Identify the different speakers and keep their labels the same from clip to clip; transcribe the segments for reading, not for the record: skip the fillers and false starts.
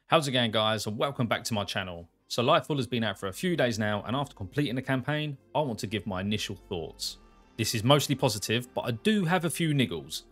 Speaker 1: How's it going, guys, and welcome back to my channel. So Lightfall has been out for a few days now, and after completing the campaign, I want to give my initial thoughts. This is mostly positive, but I do have a few niggles.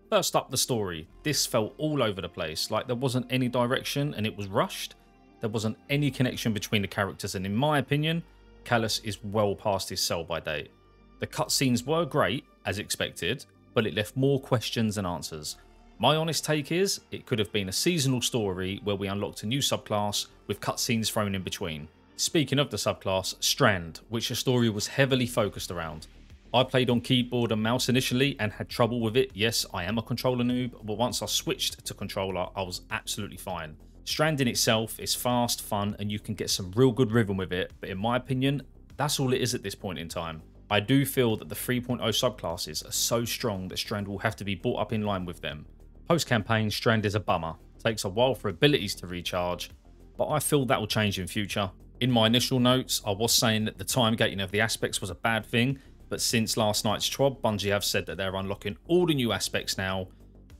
Speaker 1: First up, the story. This felt all over the place, like there wasn't any direction and it was rushed. There wasn't any connection between the characters, and in my opinion, Callus is well past his sell-by date. The cutscenes were great, as expected, but it left more questions than answers. My honest take is, it could have been a seasonal story where we unlocked a new subclass with cutscenes thrown in between. Speaking of the subclass, Strand, which the story was heavily focused around. I played on keyboard and mouse initially and had trouble with it. Yes, I am a controller noob, but once I switched to controller, I was absolutely fine. Strand in itself is fast, fun, and you can get some real good rhythm with it, but in my opinion, that's all it is at this point in time. I do feel that the 3.0 subclasses are so strong that Strand will have to be brought up in line with them. Post-campaign, Strand is a bummer. Takes a while for abilities to recharge, but I feel that will change in future. In my initial notes, I was saying that the time gating of the aspects was a bad thing, but since last night's TROB, Bungie have said that they're unlocking all the new aspects now.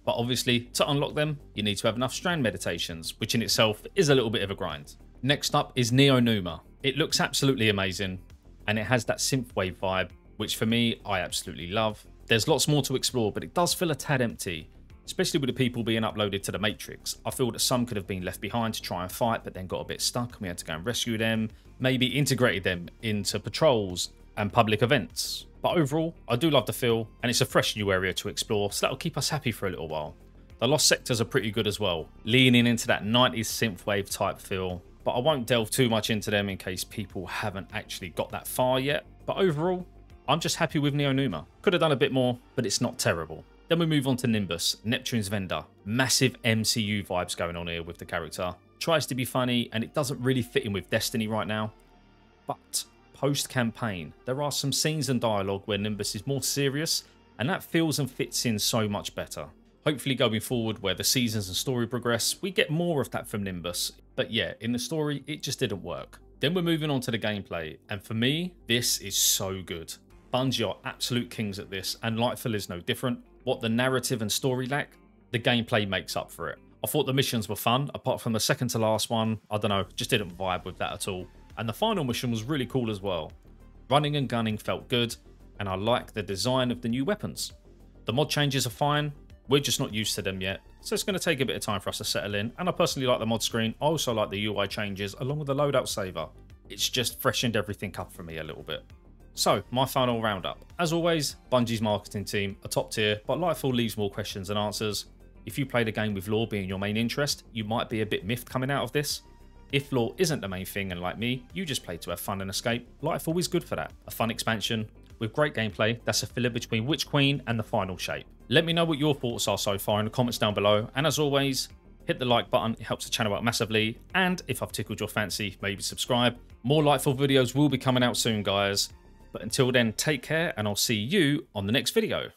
Speaker 1: But obviously, to unlock them, you need to have enough Strand meditations, which in itself is a little bit of a grind. Next up is Neonuma. It looks absolutely amazing, and it has that synthwave vibe, which for me, I absolutely love. There's lots more to explore, but it does feel a tad empty. Especially with the people being uploaded to the Matrix. I feel that some could have been left behind to try and fight, but then got a bit stuck and we had to go and rescue them. Maybe integrated them into patrols and public events. But overall, I do love the feel, and it's a fresh new area to explore, so that'll keep us happy for a little while. The lost sectors are pretty good as well, leaning into that 90s synthwave type feel. But I won't delve too much into them in case people haven't actually got that far yet. But overall, I'm just happy with Neonuma. Could have done a bit more, but it's not terrible. Then we move on to Nimbus, Neptune's vendor. Massive MCU vibes going on here with the character. Tries to be funny, and it doesn't really fit in with Destiny right now. But post-campaign, there are some scenes and dialogue where Nimbus is more serious, and that feels and fits in so much better. Hopefully going forward, where the seasons and story progress, we get more of that from Nimbus. But yeah, in the story, it just didn't work. Then we're moving on to the gameplay, and for me, this is so good. Bungie are absolute kings at this, and Lightfall is no different. What the narrative and story lack, the gameplay makes up for it. I thought the missions were fun, apart from the second to last one. I don't know, just didn't vibe with that at all. And the final mission was really cool as well. Running and gunning felt good, and I like the design of the new weapons. The mod changes are fine, we're just not used to them yet, so it's going to take a bit of time for us to settle in. And I personally like the mod screen. I also like the UI changes along with the loadout saver. It's just freshened everything up for me a little bit. So, my final roundup. As always, Bungie's marketing team are top tier, but Lightfall leaves more questions than answers. If you play the game with lore being your main interest, you might be a bit miffed coming out of this. If lore isn't the main thing, and like me, you just play to have fun and escape, Lightfall is good for that. A fun expansion with great gameplay that's a filler between Witch Queen and the final shape. Let me know what your thoughts are so far in the comments down below, and as always, hit the like button, it helps the channel out massively, and if I've tickled your fancy, maybe subscribe. More Lightfall videos will be coming out soon, guys. But until then, take care, and I'll see you on the next video.